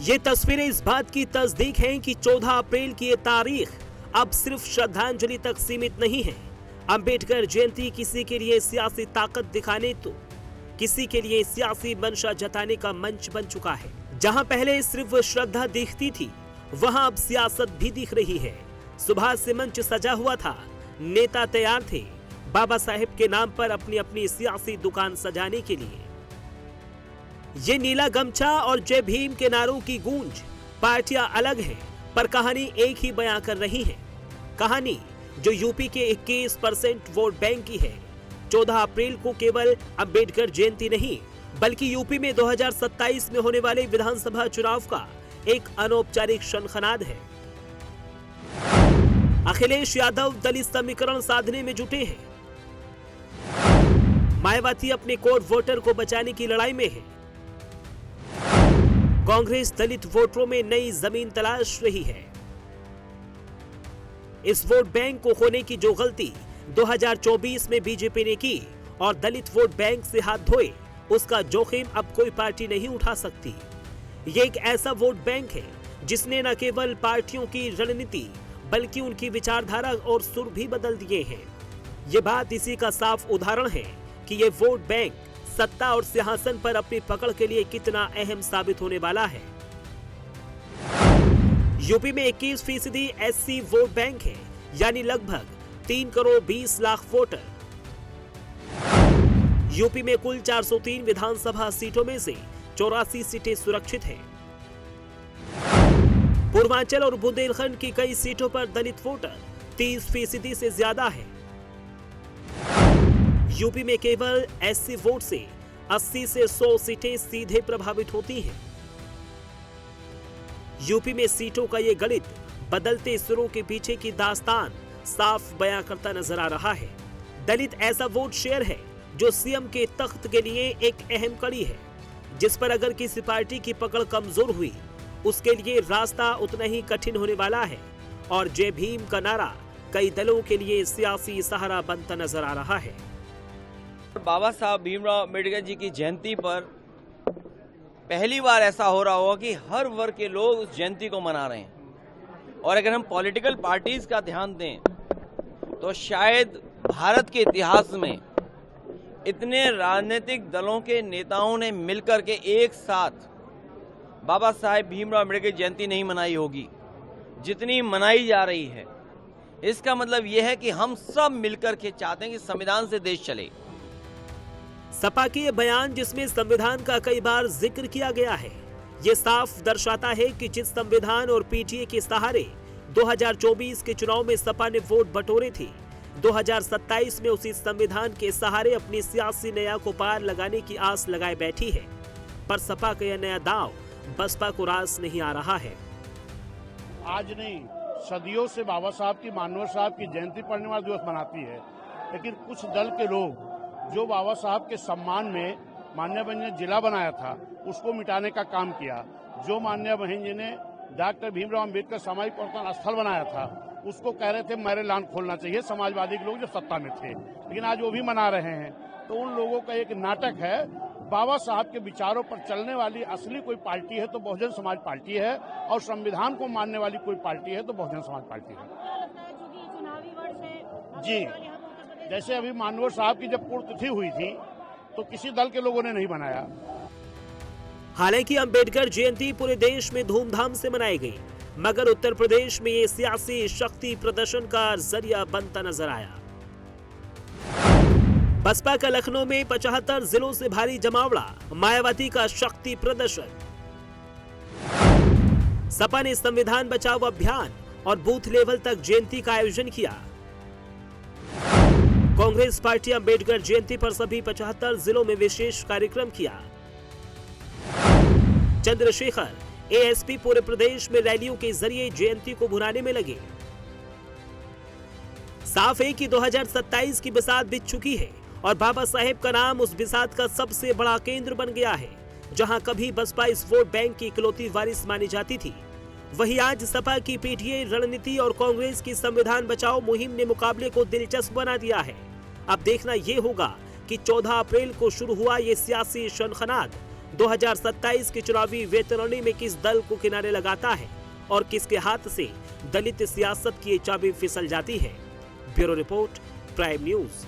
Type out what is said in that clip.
ये तस्वीरें इस बात की तस्दीक हैं कि 14 अप्रैल की ये तारीख अब सिर्फ श्रद्धांजलि तक सीमित नहीं है। अंबेडकर जयंती किसी के लिए सियासी ताकत दिखाने तो किसी के लिए सियासी मंशा जताने का मंच बन चुका है। जहां पहले सिर्फ श्रद्धा दिखती थी, वहां अब सियासत भी दिख रही है। सुबह से मंच सजा हुआ था, नेता तैयार थे बाबा साहेब के नाम पर अपनी अपनी सियासी दुकान सजाने के लिए। ये नीला गमछा और जय भीम के नारों की गूंज, पार्टियां अलग हैं पर कहानी एक ही बयां कर रही है। कहानी जो यूपी के 21% वोट बैंक की है। 14 अप्रैल को केवल अंबेडकर जयंती नहीं, बल्कि यूपी में 2027 में होने वाले विधानसभा चुनाव का एक अनौपचारिक शनखनाद है। अखिलेश यादव दलित समीकरण साधने में जुटे हैं। मायावती अपने कोर वोटर को बचाने की लड़ाई में है। कांग्रेस दलित वोटरों में नई जमीन तलाश रही है। इस वोट बैंक को खोने की जो गलती 2024 में बीजेपी ने की और दलित वोट बैंक से हाथ धोए, उसका जोखिम अब कोई पार्टी नहीं उठा सकती। ये एक ऐसा वोट बैंक है जिसने न केवल पार्टियों की रणनीति बल्कि उनकी विचारधारा और सुर भी बदल दिए हैं। ये बात इसी का साफ उदाहरण है कि ये वोट बैंक सत्ता और सिंहासन पर अपनी पकड़ के लिए कितना अहम साबित होने वाला है। यूपी में 21% एससी वोट बैंक है, यानी लगभग 3 करोड़ 20 लाख वोटर। यूपी में कुल 403 विधानसभा सीटों में से 84 सीटें सुरक्षित हैं। पूर्वांचल और बुंदेलखंड की कई सीटों पर दलित वोटर 30% से ज्यादा है। यूपी में केवल एससी वोट से 80 से 100 सीटें सीधे प्रभावित होती हैं। यूपी में सीटों का ये गणित बदलते सुरों के पीछे की दास्तान साफ बयां करता नजर आ रहा है। दलित ऐसा वोट शेयर है जो सीएम के तख्त के लिए एक अहम कड़ी है, जिस पर अगर किसी पार्टी की पकड़ कमजोर हुई, उसके लिए रास्ता उतना ही कठिन होने वाला है। और जय भीम का नारा कई दलों के लिए सियासी सहारा बनता नजर आ रहा है। बाबा साहब भीमराव अम्बेडकर जी की जयंती पर पहली बार ऐसा हो रहा होगा कि हर वर्ग के लोग उस जयंती को मना रहे हैं। और अगर हम पॉलिटिकल पार्टीज का ध्यान दें तो शायद भारत के इतिहास में इतने राजनीतिक दलों के नेताओं ने मिलकर के एक साथ बाबा साहेब भीमराव अम्बेडकर जयंती नहीं मनाई होगी जितनी मनाई जा रही है। इसका मतलब यह है कि हम सब मिलकर के चाहते हैं कि संविधान से देश चले। सपा के ये बयान, जिसमें संविधान का कई बार जिक्र किया गया है, ये साफ दर्शाता है कि जिस संविधान और पीटीए के सहारे 2024 के चुनाव में सपा ने वोट बटोरे थे, 2027 में उसी संविधान के सहारे अपनी सियासी नया को पार लगाने की आस लगाए बैठी है। पर सपा का यह नया दांव बसपा को रास नहीं आ रहा है। आज नहीं, सदियों से बाबा साहब की, मानवर साहब की जयंती पड़ने वाला दिवस मनाती है, लेकिन कुछ दल के लोग जो बाबा साहब के सम्मान में माननीय बहन ने जिला बनाया था, उसको मिटाने का काम किया। जो माननीय बहन जी ने डॉक्टर भीमराव अम्बेडकर सामाजिक परिवर्तन स्थल बनाया था, उसको कह रहे थे मैरेलैंड खोलना चाहिए समाजवादी के लोग जो सत्ता में थे, लेकिन आज वो भी मना रहे हैं। तो उन लोगों का एक नाटक है। बाबा साहब के विचारों पर चलने वाली असली कोई पार्टी है तो बहुजन समाज पार्टी है, और संविधान को मानने वाली कोई पार्टी है तो बहुजन समाज पार्टी है। जी, जैसे अभी मानवर साहब की जब पुण्यतिथि हुई थी तो किसी दल के लोगों ने नहीं बनाया। हालांकि अंबेडकर जयंती पूरे देश में धूमधाम से मनाई गई, मगर उत्तर प्रदेश में ये सियासी शक्ति प्रदर्शन का जरिया बनता नजर आया। बसपा का लखनऊ में 75 जिलों से भारी जमावड़ा, मायावती का शक्ति प्रदर्शन। सपा ने संविधान बचाओ अभियान और बूथ लेवल तक जयंती का आयोजन किया। कांग्रेस पार्टी अंबेडकर जयंती पर सभी 75 जिलों में विशेष कार्यक्रम किया। चंद्रशेखर एएसपी पूरे प्रदेश में रैलियों के जरिए जयंती को भुनाने में लगे। साफ है कि 2027 की बिसात बीत चुकी है और बाबा साहेब का नाम उस बिसात का सबसे बड़ा केंद्र बन गया है। जहां कभी बसपा इस वोट बैंक की इकलौती वारिस मानी जाती थी, वहीं आज सपा की पीटीए रणनीति और कांग्रेस की संविधान बचाओ मुहिम ने मुकाबले को दिलचस्प बना दिया है। अब देखना यह होगा कि 14 अप्रैल को शुरू हुआ ये सियासी शनखनाद 2027 की चुनावी वेतरणी में किस दल को किनारे लगाता है और किसके हाथ से दलित सियासत की चाबी फिसल जाती है। Bureau report, prime news.